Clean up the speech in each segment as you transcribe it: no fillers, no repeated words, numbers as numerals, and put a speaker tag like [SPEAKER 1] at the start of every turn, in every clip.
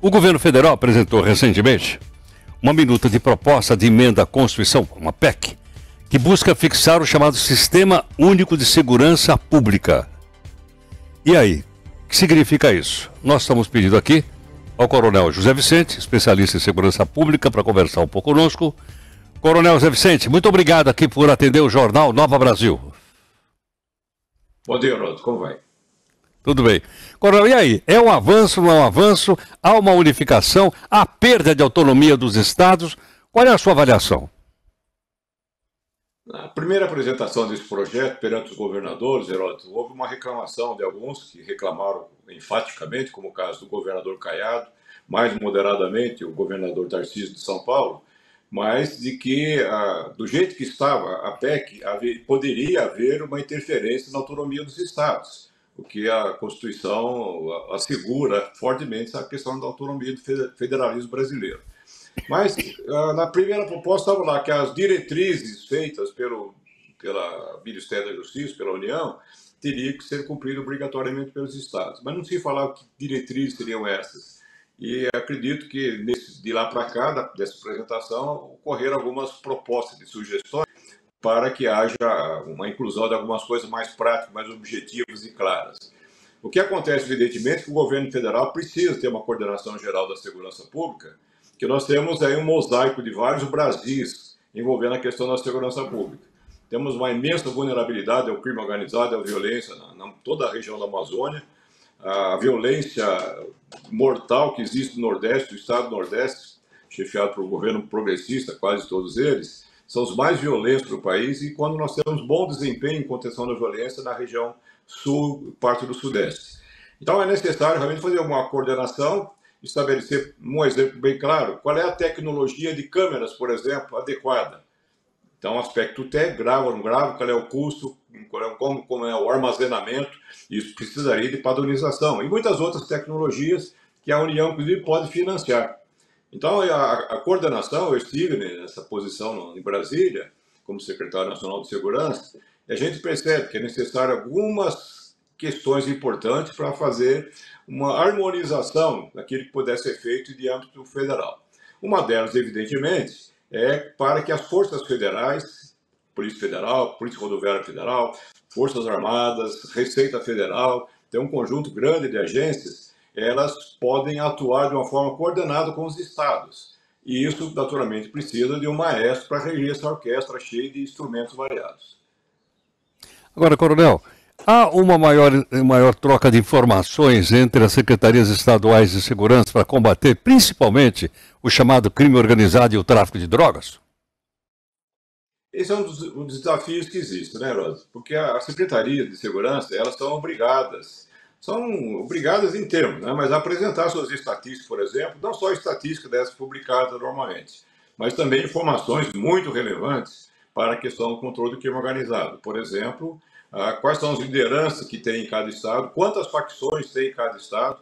[SPEAKER 1] O governo federal apresentou recentemente uma minuta de proposta de emenda à Constituição, uma PEC, que busca fixar o chamado Sistema Único de Segurança Pública. E aí, o que significa isso? Nós estamos pedindo aqui ao Coronel José Vicente, especialista em segurança pública, para conversar um pouco conosco. Coronel José Vicente, muito obrigado aqui por atender o jornal Nova Brasil.
[SPEAKER 2] Bom dia, Ronaldo. Como vai?
[SPEAKER 1] Tudo bem. Coronel, e aí? É um avanço, não é um avanço? Há uma unificação? Há perda de autonomia dos estados? Qual é a sua avaliação?
[SPEAKER 2] Na primeira apresentação desse projeto perante os governadores, Heródoto, houve uma reclamação de alguns que reclamaram enfaticamente, como o caso do governador Caiado, mais moderadamente o governador Tarcísio de São Paulo, mas de que, do jeito que estava a PEC, poderia haver uma interferência na autonomia dos estados, o que a Constituição assegura fortemente a questão da autonomia do federalismo brasileiro. Mas, na primeira proposta, estava lá que as diretrizes feitas pelo Ministério da Justiça, pela União, teriam que ser cumpridas obrigatoriamente pelos estados. Mas não se falava que diretrizes seriam essas. E acredito que, de lá para cá, dessa apresentação, ocorreram algumas propostas de sugestões para que haja uma inclusão de algumas coisas mais práticas, mais objetivas e claras. O que acontece, evidentemente, é que o governo federal precisa ter uma coordenação geral da segurança pública, que nós temos aí um mosaico de vários Brasis envolvendo a questão da segurança pública. Temos uma imensa vulnerabilidade ao crime organizado, à violência em toda a região da Amazônia, a violência mortal que existe no Nordeste, no estado do Nordeste, chefiado por um governo progressista, quase todos eles, são os mais violentos do país, e quando nós temos bom desempenho em contenção da violência na região sul, parte do Sudeste. Então é necessário realmente fazer uma coordenação, estabelecer um exemplo bem claro, qual é a tecnologia de câmeras, por exemplo, adequada. Então, aspecto técnico, grave ou não grave, qual é o custo, como é o armazenamento, isso precisaria de padronização. E muitas outras tecnologias que a União, inclusive, pode financiar. Então, a coordenação, eu estive nessa posição em Brasília, como secretário nacional de segurança, e a gente percebe que é necessário algumas questões importantes para fazer uma harmonização daquilo que pudesse ser feito de âmbito federal. Uma delas, evidentemente, é para que as forças federais, Polícia Federal, Polícia Rodoviária Federal, Forças Armadas, Receita Federal, tem um conjunto grande de agências, elas podem atuar de uma forma coordenada com os estados. E isso, naturalmente, precisa de um maestro para reger essa orquestra cheia de instrumentos variados.
[SPEAKER 1] Agora, Coronel, há uma maior troca de informações entre as secretarias estaduais de segurança para combater principalmente o chamado crime organizado e o tráfico de drogas?
[SPEAKER 2] Esse é um dos desafios que existe, né, Rosa? Porque as secretarias de segurança, elas são obrigadas em termos, né, mas a apresentar suas estatísticas, por exemplo, não só estatísticas dessas publicadas normalmente, mas também informações muito relevantes para a questão do controle do crime organizado. Por exemplo, quais são as lideranças que tem em cada estado, quantas facções tem em cada estado.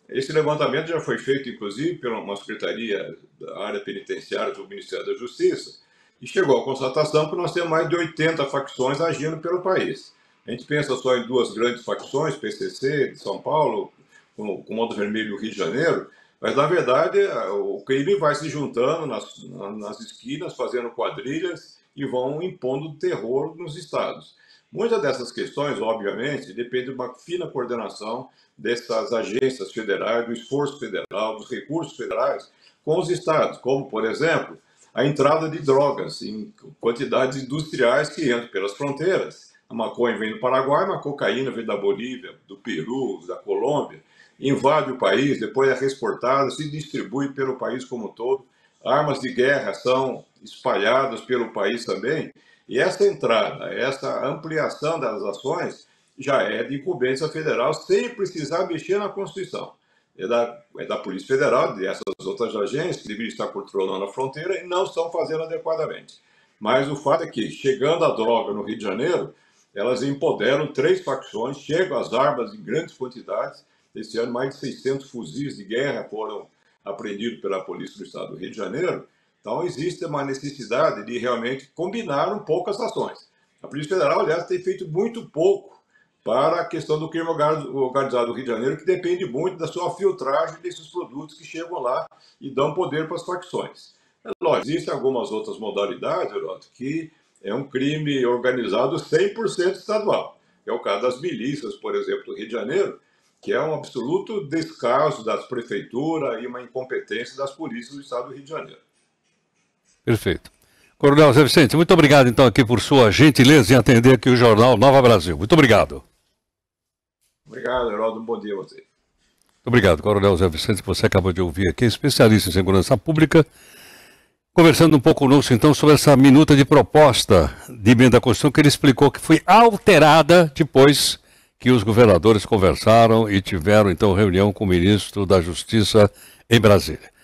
[SPEAKER 2] Esse levantamento já foi feito, inclusive, por uma secretaria da área penitenciária do Ministério da Justiça, e chegou à constatação que nós temos mais de 80 facções agindo pelo país. A gente pensa só em duas grandes facções, PCC de São Paulo, com o Comando Vermelho do Rio de Janeiro, mas, na verdade, o crime vai se juntando nas esquinas, fazendo quadrilhas e vão impondo terror nos estados. Muitas dessas questões, obviamente, dependem de uma fina coordenação dessas agências federais, do esforço federal, dos recursos federais com os estados, como, por exemplo, a entrada de drogas em quantidades industriais que entram pelas fronteiras. A maconha vem do Paraguai, a cocaína vem da Bolívia, do Peru, da Colômbia, invade o país, depois é exportada, se distribui pelo país como um todo. Armas de guerra são espalhadas pelo país também. E essa entrada, essa ampliação das ações já é de incumbência federal, sem precisar mexer na Constituição. É da Polícia Federal, dessas outras agências que deveriam estar controlando a fronteira e não estão fazendo adequadamente. Mas o fato é que, chegando a droga no Rio de Janeiro, elas empoderam 3 facções, chegam às armas em grandes quantidades. Esse ano, mais de 600 fuzis de guerra foram apreendidos pela Polícia do Estado do Rio de Janeiro. Então, existe uma necessidade de realmente combinar um pouco as ações. A Polícia Federal, aliás, tem feito muito pouco para a questão do crime organizado do Rio de Janeiro, que depende muito da sua filtragem desses produtos que chegam lá e dão poder para as facções. É lógico, existem algumas outras modalidades, Heródoto, que é um crime organizado 100% estadual. É o caso das milícias, por exemplo, do Rio de Janeiro, que é um absoluto descaso das prefeituras e uma incompetência das polícias do estado do Rio de Janeiro.
[SPEAKER 1] Perfeito. Coronel Zé Vicente, muito obrigado então aqui por sua gentileza em atender aqui o Jornal Nova Brasil. Muito obrigado.
[SPEAKER 2] Obrigado, Heródoto. Um bom dia a você.
[SPEAKER 1] Muito obrigado, Coronel Zé Vicente, que você acabou de ouvir aqui, especialista em segurança pública, conversando um pouco conosco então sobre essa minuta de proposta de emenda à Constituição que ele explicou que foi alterada depois que os governadores conversaram e tiveram então reunião com o ministro da Justiça em Brasília.